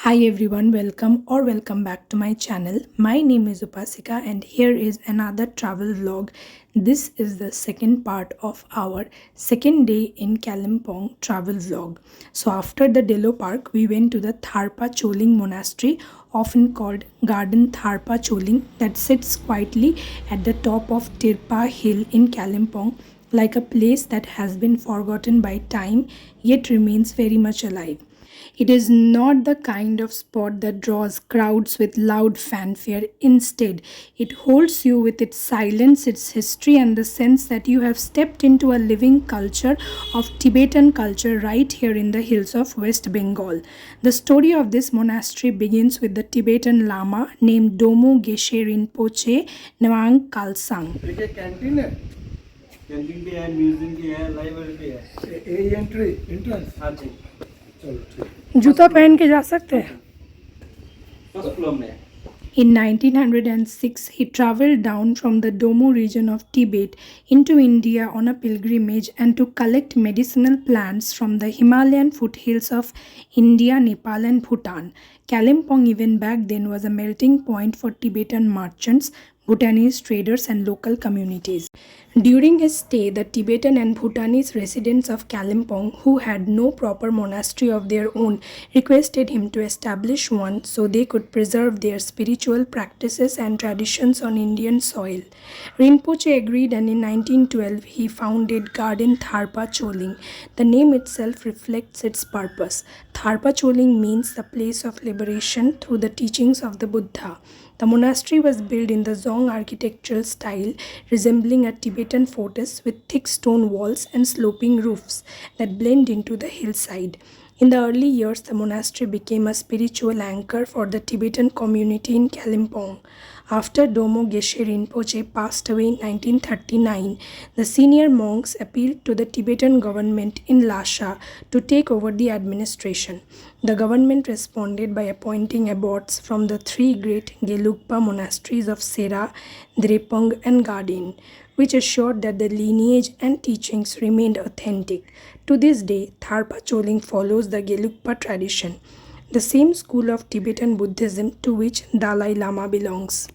Hi everyone, welcome back to my channel. My name is Upasika and here is another travel vlog. This is the second part of our second day in Kalimpong travel vlog. So after the Delo Park, we went to the Tharpa Choling Monastery, often called Garden Tharpa Choling, that sits quietly at the top of Tirpa Hill in Kalimpong, like a place that has been forgotten by time yet remains very much alive. It is not the kind of spot that draws crowds with loud fanfare. Instead, it holds you with its silence, its history, and the sense that you have stepped into a living culture of Tibetan culture right here in the hills of West Bengal. The story of this monastery begins with the Tibetan Lama named Domo Geshe Rinpoche Nawang Kalsang. देखिए canteen है canteen भी है, museum भी है, library भी है। ए entry entrance हाँ जी, चलो ठीक जूता पहन के जा सकते हैं। फर्स्ट फ्लोर में है। In 1906, he traveled down from the Domo region of Tibet into India on a pilgrimage and to collect medicinal plants from the Himalayan foothills of India, Nepal, and Bhutan. Kalimpong, even back then, was a melting point for Tibetan merchants, Bhutanese traders, and local communities. During his stay, the Tibetan and Bhutanese residents of Kalimpong, who had no proper monastery of their own, requested him to establish one so they could preserve their spiritual practices and traditions on Indian soil. Rinpoche agreed, and in 1912 he founded Garden Tharpa Choling. The name itself reflects its purpose. Tharpa Choling means the place of liberation through the teachings of the Buddha. The monastery was built in the Zong architectural style, resembling a Tibetan fortress with thick stone walls and sloping roofs that blend into the hillside. In the early years, the monastery became a spiritual anchor for the Tibetan community in Kalimpong. After Domo Geshe Rinpoche passed away in 1939, the senior monks appealed to the Tibetan government in Lhasa to take over the administration. The government responded by appointing abbots from the three great Gelugpa monasteries of Sera, Drepung, and Garden, which assured that the lineage and teachings remained authentic. To this day, Tharpa Choling follows the Gelugpa tradition, the same school of Tibetan Buddhism to which Dalai Lama belongs.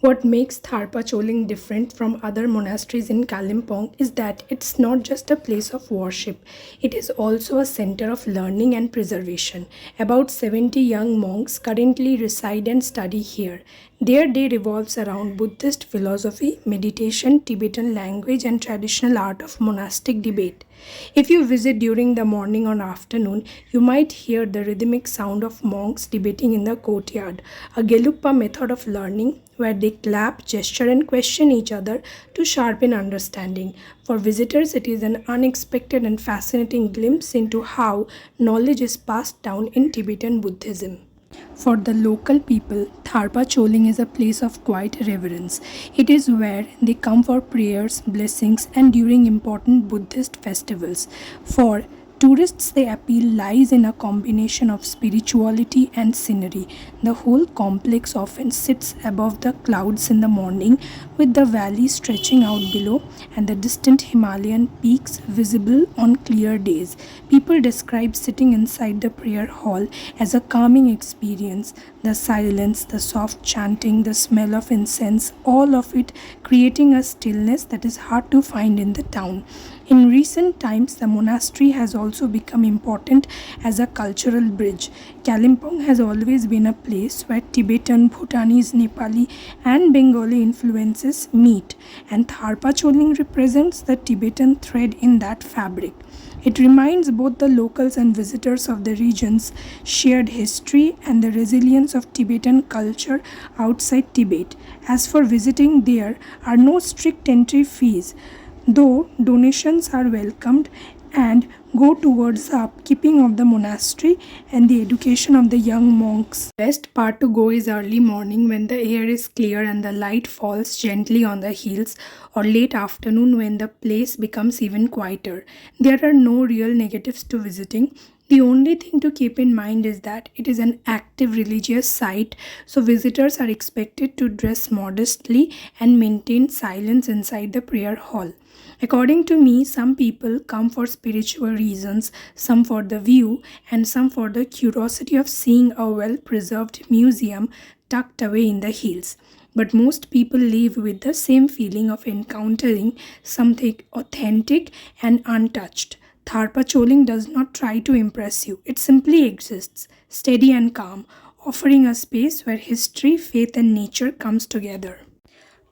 What makes Tharpa Choling different from other monasteries in Kalimpong is that it's not just a place of worship, it is also a center of learning and preservation. About 70 young monks currently reside and study here. Their day revolves around Buddhist philosophy, meditation, Tibetan language, and traditional art of monastic debate. If you visit during the morning or afternoon, you might hear the rhythmic sound of monks debating in the courtyard, a Gelugpa method of learning where they clap, gesture, and question each other to sharpen understanding. For visitors, it is an unexpected and fascinating glimpse into how knowledge is passed down in Tibetan Buddhism. For the local people, Tharpa Choling is a place of quiet reverence. It is where they come for prayers, blessings, and during important Buddhist festivals. For tourists, the appeal lies in a combination of spirituality and scenery. The whole complex often sits above the clouds in the morning, with the valley stretching out below and the distant Himalayan peaks visible on clear days. People describe sitting inside the prayer hall as a calming experience. The silence, the soft chanting, the smell of incense, all of it creating a stillness that is hard to find in the town. In recent times, the monastery has also become important as a cultural bridge. Kalimpong has always been a place where Tibetan, Bhutanese, Nepali, and Bengali influences meet, and Tharpa Choling represents the Tibetan thread in that fabric. It reminds both the locals and visitors of the region's shared history and the resilience of Tibetan culture outside Tibet. As for visiting, there are no strict entry fees, though donations are welcomed and go towards the upkeeping of the monastery and the education of the young monks. Best part to go is early morning when the air is clear and the light falls gently on the hills, or late afternoon when the place becomes even quieter. There are no real negatives to visiting. The only thing to keep in mind is that it is an active religious site, so visitors are expected to dress modestly and maintain silence inside the prayer hall. According to me, some people come for spiritual reasons, some for the view, and some for the curiosity of seeing a well preserved museum tucked away in the hills. But most people leave with the same feeling of encountering something authentic and untouched. Tharpa Choling does not try to impress you, it simply exists, steady and calm, offering a space where history, faith, and nature comes together.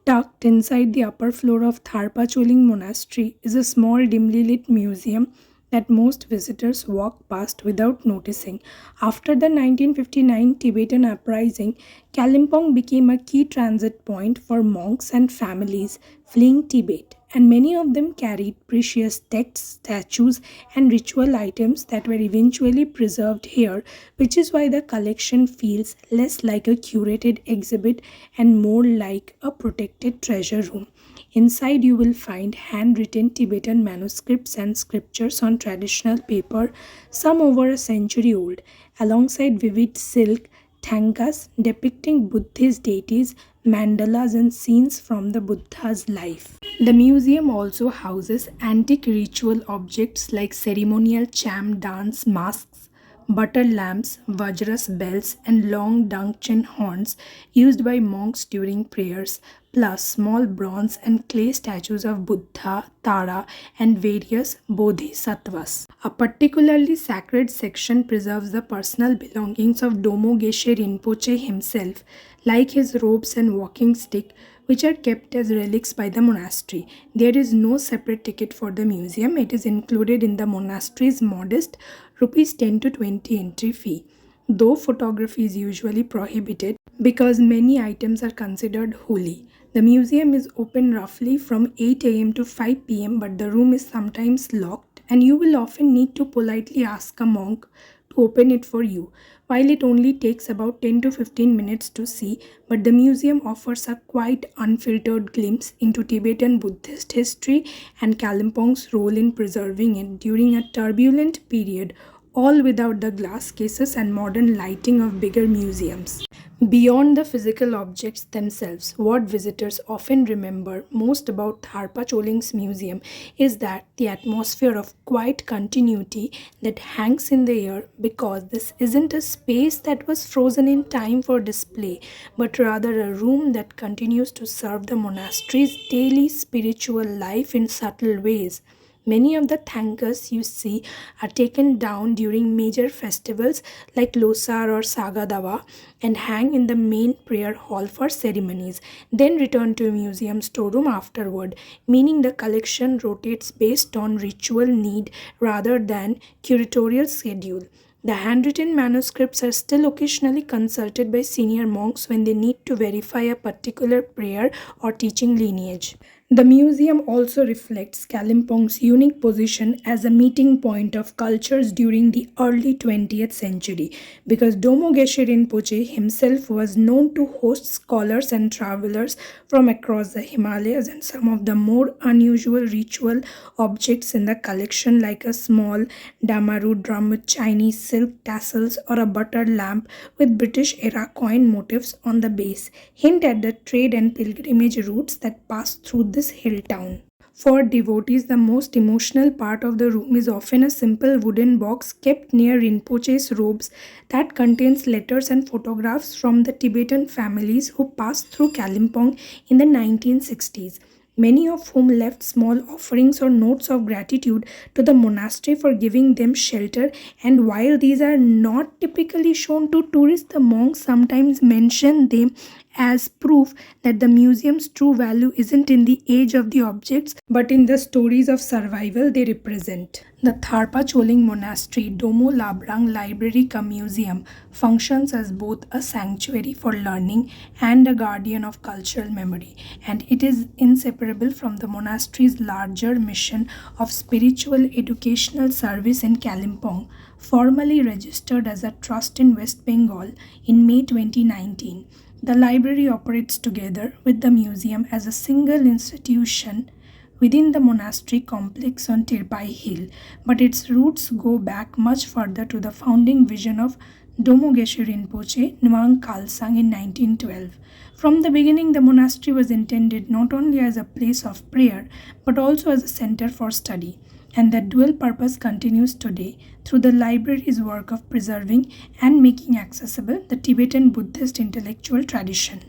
Tucked inside the upper floor of Tharpa Choling Monastery is a small dimly lit museum that most visitors walk past without noticing. After the 1959 Tibetan uprising, Kalimpong became a key transit point for monks and families fleeing Tibet, and many of them carried precious texts, statues, and ritual items that were eventually preserved here, which is why the collection feels less like a curated exhibit and more like a protected treasure room. Inside, you will find handwritten Tibetan manuscripts and scriptures on traditional paper, some over a century old, alongside vivid silk tankas depicting Buddhist deities, mandalas, and scenes from the Buddha's life. The museum also houses antique ritual objects like ceremonial cham dance masks, butter lamps, vajras bells, and long Dangchen horns used by monks during prayers, plus small bronze and clay statues of Buddha, Tara, and various bodhisattvas. A particularly sacred section preserves the personal belongings of Domo Geshe Rinpoche himself, like his robes and walking stick, which are kept as relics by the monastery. There is no separate ticket for the museum, it is included in the monastery's modest rupees 10 to 20 entry fee. Though photography is usually prohibited because many items are considered holy. The museum is open roughly from 8 am to 5 pm, but the room is sometimes locked, and you will often need to politely ask a monk to open it for you. While it only takes about 10 to 15 minutes to see, but the museum offers a quite unfiltered glimpse into Tibetan Buddhist history and Kalimpong's role in preserving it during a turbulent period, all without the glass cases and modern lighting of bigger museums. Beyond the physical objects themselves, what visitors often remember most about Tharpa Choling's museum is that the atmosphere of quiet continuity that hangs in the air, because this isn't a space that was frozen in time for display, but rather a room that continues to serve the monastery's daily spiritual life in subtle ways. Many of the thankas you see are taken down during major festivals like Losar or Sagadawa and hang in the main prayer hall for ceremonies, then return to a museum storeroom afterward, meaning the collection rotates based on ritual need rather than curatorial schedule. The handwritten manuscripts are still occasionally consulted by senior monks when they need to verify a particular prayer or teaching lineage. The museum also reflects Kalimpong's unique position as a meeting point of cultures during the early 20th century, because Domo Geshe Rinpoche himself was known to host scholars and travelers from across the Himalayas, and some of the more unusual ritual objects in the collection, like a small Damaru drum with Chinese silk tassels or a butter lamp with British era coin motifs on the base, hint at the trade and pilgrimage routes that pass through this hill town. For devotees, the most emotional part of the room is often a simple wooden box kept near Rinpoche's robes that contains letters and photographs from the Tibetan families who passed through Kalimpong in the 1960s, many of whom left small offerings or notes of gratitude to the monastery for giving them shelter. And while these are not typically shown to tourists, the monks sometimes mention them as proof that the museum's true value isn't in the age of the objects but in the stories of survival they represent. The Tharpa Choling Monastery Domo Labrang Library cum Museum functions as both a sanctuary for learning and a guardian of cultural memory, and it is inseparable from the monastery's larger mission of spiritual educational service in Kalimpong, formally registered as a trust in West Bengal in May 2019. The library operates together with the museum as a single institution within the monastery complex on Tirpai Hill, but its roots go back much further to the founding vision of Domo Geshe Rinpoche, Nuang Khalsang in 1912. From the beginning, the monastery was intended not only as a place of prayer but also as a center for study, and that dual purpose continues today through the library's work of preserving and making accessible the Tibetan Buddhist intellectual tradition.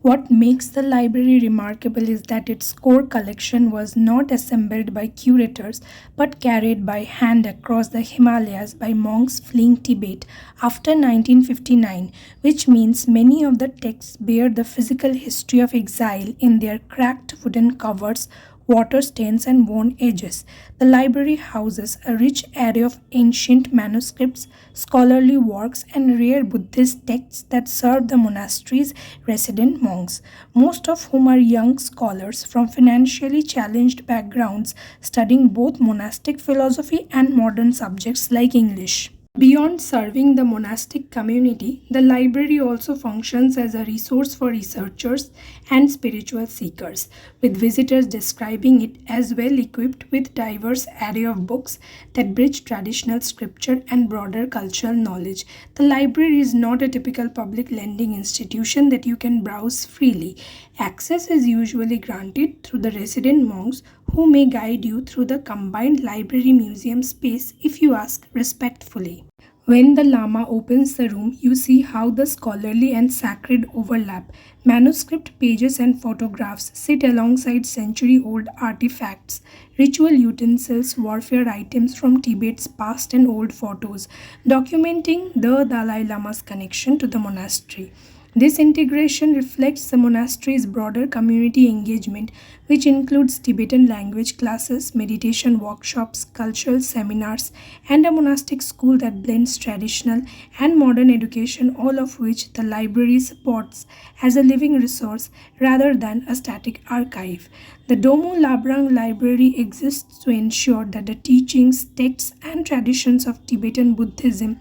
What makes the library remarkable is that its core collection was not assembled by curators but carried by hand across the Himalayas by monks fleeing Tibet after 1959, which means many of the texts bear the physical history of exile in their cracked wooden covers, water stains, and worn edges. The library houses a rich array of ancient manuscripts, scholarly works, and rare Buddhist texts that serve the monastery's resident monks, most of whom are young scholars from financially challenged backgrounds studying both monastic philosophy and modern subjects like English. Beyond serving the monastic community, the library also functions as a resource for researchers and spiritual seekers, with visitors describing it as well equipped with diverse array of books that bridge traditional scripture and broader cultural knowledge. The library is not a typical public lending institution that you can browse freely. Access is usually granted through the resident monks who may guide you through the combined library museum space if you ask respectfully. When the Lama opens the room, you see how the scholarly and sacred overlap. Manuscript pages and photographs sit alongside century old artifacts, ritual utensils, warfare items from Tibet's past, and old photos, documenting the Dalai Lama's connection to the monastery. This integration reflects the monastery's broader community engagement, which includes Tibetan language classes, meditation workshops, cultural seminars, and a monastic school that blends traditional and modern education, all of which the library supports as a living resource rather than a static archive. The Domo Labrang Library exists to ensure that the teachings, texts, and traditions of Tibetan Buddhism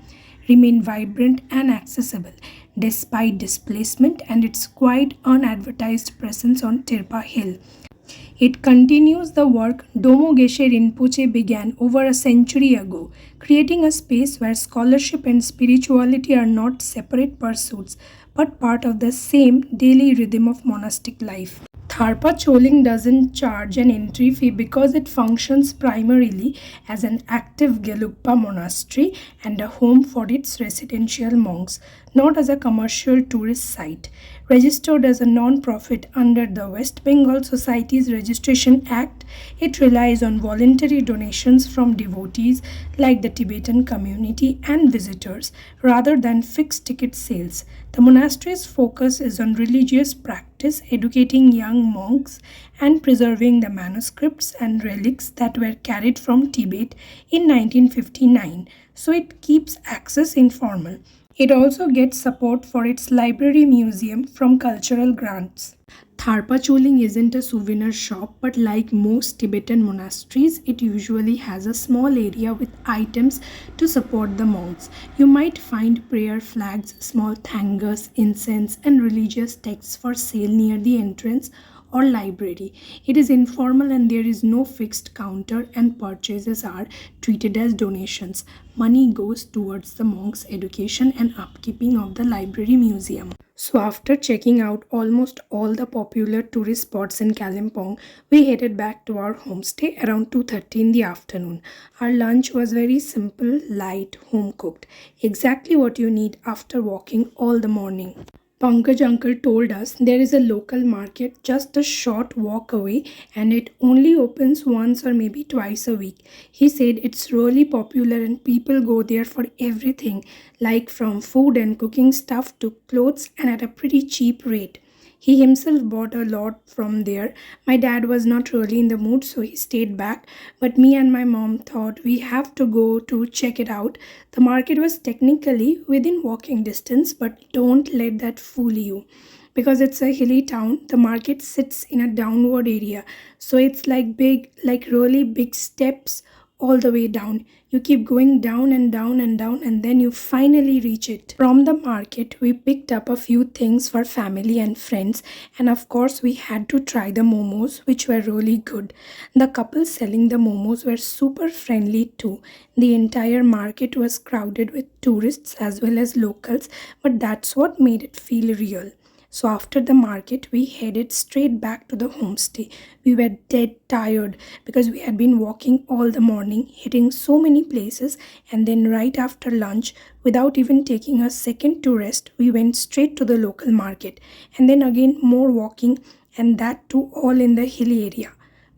remain vibrant and accessible despite displacement and its quite unadvertised presence on Tirpa Hill. It continues the work Domo Geshe Rinpoche began over a century ago, creating a space where scholarship and spirituality are not separate pursuits but part of the same daily rhythm of monastic life. Tharpa Choling doesn't charge an entry fee because it functions primarily as an active Gelugpa monastery and a home for its residential monks, not as a commercial tourist site. Registered as a non-profit under the West Bengal Society's Registration Act, it relies on voluntary donations from devotees like the Tibetan community and visitors rather than fixed ticket sales. The monastery's focus is on religious practice, educating young monks, and preserving the manuscripts and relics that were carried from Tibet in 1959, so it keeps access informal. It also gets support for its library museum from cultural grants. Tharpa Choling isn't a souvenir shop, but like most Tibetan monasteries, it usually has a small area with items to support the monks. You might find prayer flags, small thangas, incense, and religious texts for sale near the entrance or library. It is informal and there is no fixed counter, and purchases are treated as donations. Money goes towards the monks' education and upkeeping of the library museum. So after checking out almost all the popular tourist spots in Kalimpong, we headed back to our homestay around 2:30 in the afternoon. Our lunch was very simple, light, home cooked, exactly what you need after walking all the morning. Pankaj uncle told us there is a local market just a short walk away and it only opens once or maybe twice a week. He said it's really popular and people go there for everything, like from food and cooking stuff to clothes, and at a pretty cheap rate. He himself bought a lot from there. My dad was not really in the mood, so he stayed back. But me and my mom thought we have to go to check it out. The market was technically within walking distance, but don't let that fool you. Because it's a hilly town, the market sits in a downward area. So it's like big, like really big steps all the way down. You keep going down and down and down, and then you finally reach it. From the market, we picked up a few things for family and friends, and of course, we had to try the momos, which were really good. The couple selling the momos were super friendly too. The entire market was crowded with tourists as well as locals, but that's what made it feel real. So after the market, we headed straight back to the homestay. We were dead tired because we had been walking all the morning, hitting so many places, and then right after lunch, without even taking a second to rest, we went straight to the local market, and then again more walking, and that too all in the hilly area.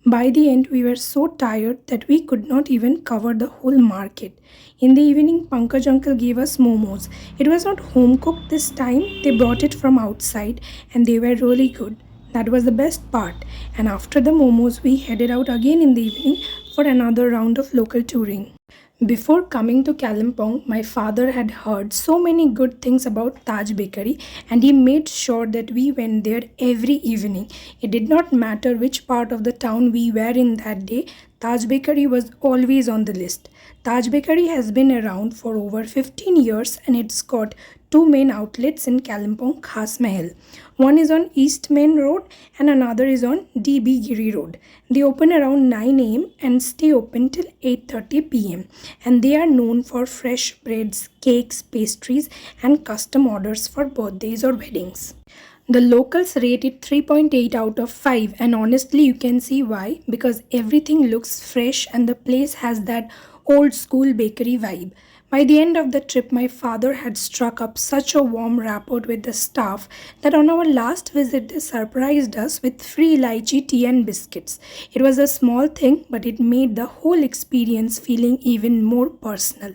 By the end, we were so tired that we could not even cover the whole market. In the evening, Pankaj uncle gave us momos. It was not home cooked this time, they brought it from outside and they were really good. That was the best part. And after the momos, we headed out again in the evening for another round of local touring. Before coming to Kalimpong, my father had heard so many good things about Taj Bakery and he made sure that we went there every evening. It did not matter which part of the town we were in that day, Taj Bakery was always on the list. Taj Bakery has been around for over 15 years and it's got two main outlets in Kalimpong, Khas Mahal. One is on East Main Road and another is on DB Giri Road. They open around 9 am and stay open till 8:30 pm. And they are known for fresh breads, cakes, pastries and custom orders for birthdays or weddings. The locals rate it 3.8 out of 5 and honestly you can see why, because everything looks fresh and the place has that old school bakery vibe. By the end of the trip, my father had struck up such a warm rapport with the staff that on our last visit they surprised us with free lychee tea and biscuits. It was a small thing, but it made the whole experience feeling even more personal.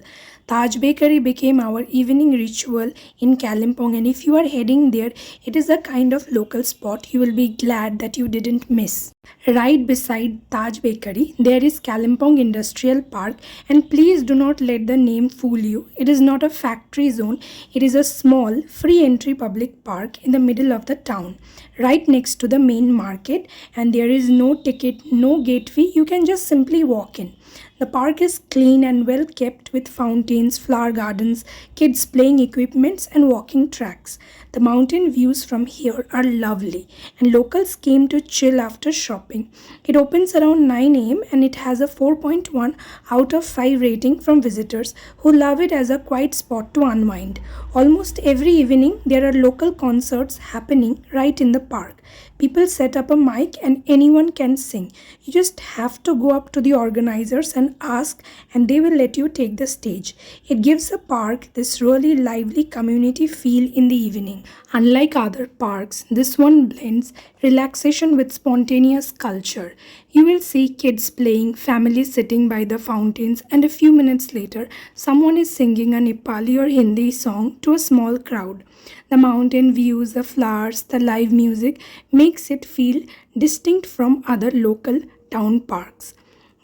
Taj Bakery became our evening ritual in Kalimpong, and if you are heading there, it is a kind of local spot you will be glad that you didn't miss. Right beside Taj Bakery, there is Kalimpong Industrial Park, and please do not let the name fool you. It is not a factory zone, it is a small, free entry public park in the middle of the town, right next to the main market, and there is no ticket, no gate fee, you can just simply walk in. The park is clean and well kept with fountains, flower gardens, kids playing equipments and walking tracks. The mountain views from here are lovely and locals came to chill after shopping. It opens around 9 am and it has a 4.1 out of 5 rating from visitors who love it as a quiet spot to unwind. Almost every evening there are local concerts happening right in the park. People set up a mic and anyone can sing. You just have to go up to the organizers and ask and they will let you take the stage. It gives the park this really lively community feel in the evening. Unlike other parks, this one blends relaxation with spontaneous culture. You will see kids playing, families sitting by the fountains, and a few minutes later, someone is singing a Nepali or Hindi song to a small crowd. The mountain views, the flowers, the live music makes it feel distinct from other local town parks.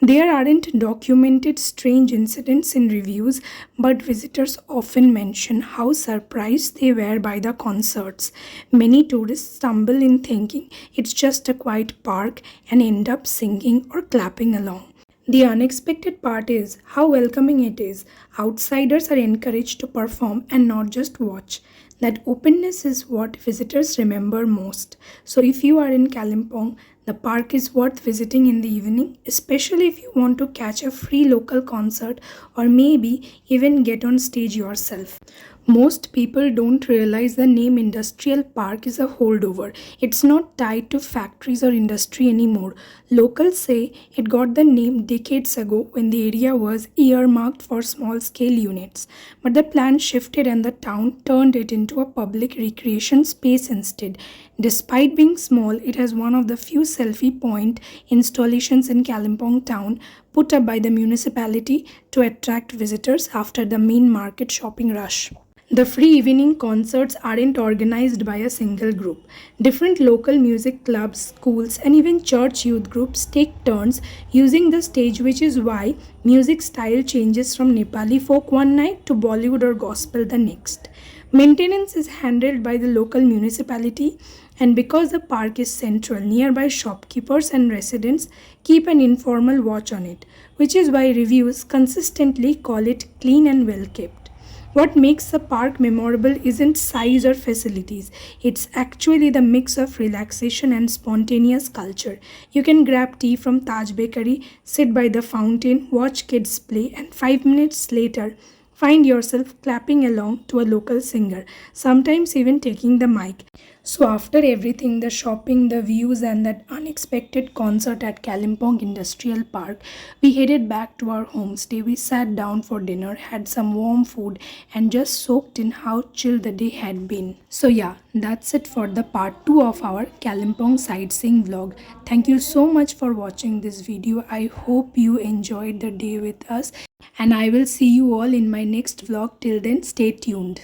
There aren't documented strange incidents in reviews, but visitors often mention how surprised they were by the concerts. Many tourists stumble in thinking it's just a quiet park and end up singing or clapping along. The unexpected part is how welcoming it is. Outsiders are encouraged to perform and not just watch. That openness is what visitors remember most. So if you are in Kalimpong, the park is worth visiting in the evening, especially if you want to catch a free local concert or maybe even get on stage yourself. Most people don't realize the name Industrial Park is a holdover. It's not tied to factories or industry anymore. Locals say it got the name decades ago when the area was earmarked for small scale units. But the plan shifted and the town turned it into a public recreation space instead. Despite being small, it has one of the few selfie point installations in Kalimpong town put up by the municipality to attract visitors after the main market shopping rush. The free evening concerts aren't organized by a single group. Different local music clubs, schools, and even church youth groups take turns using the stage, which is why music style changes from Nepali folk one night to Bollywood or gospel the next. Maintenance is handled by the local municipality And because the park is central, nearby shopkeepers and residents keep an informal watch on it, which is why reviews consistently call it clean and well kept. What makes the park memorable isn't size or facilities, it's actually the mix of relaxation and spontaneous culture. You can grab tea from Taj Bakery, sit by the fountain, watch kids play, and 5 minutes later, find yourself clapping along to a local singer, sometimes even taking the mic. So, after everything, the shopping, the views, and that unexpected concert at Kalimpong Industrial Park, we headed back to our homestay. We sat down for dinner, had some warm food, and just soaked in how chill the day had been. So, yeah, that's it for the part 2 of our Kalimpong sightseeing vlog. Thank you so much for watching this video. I hope you enjoyed the day with us, and I will see you all in my next vlog. Till then, stay tuned.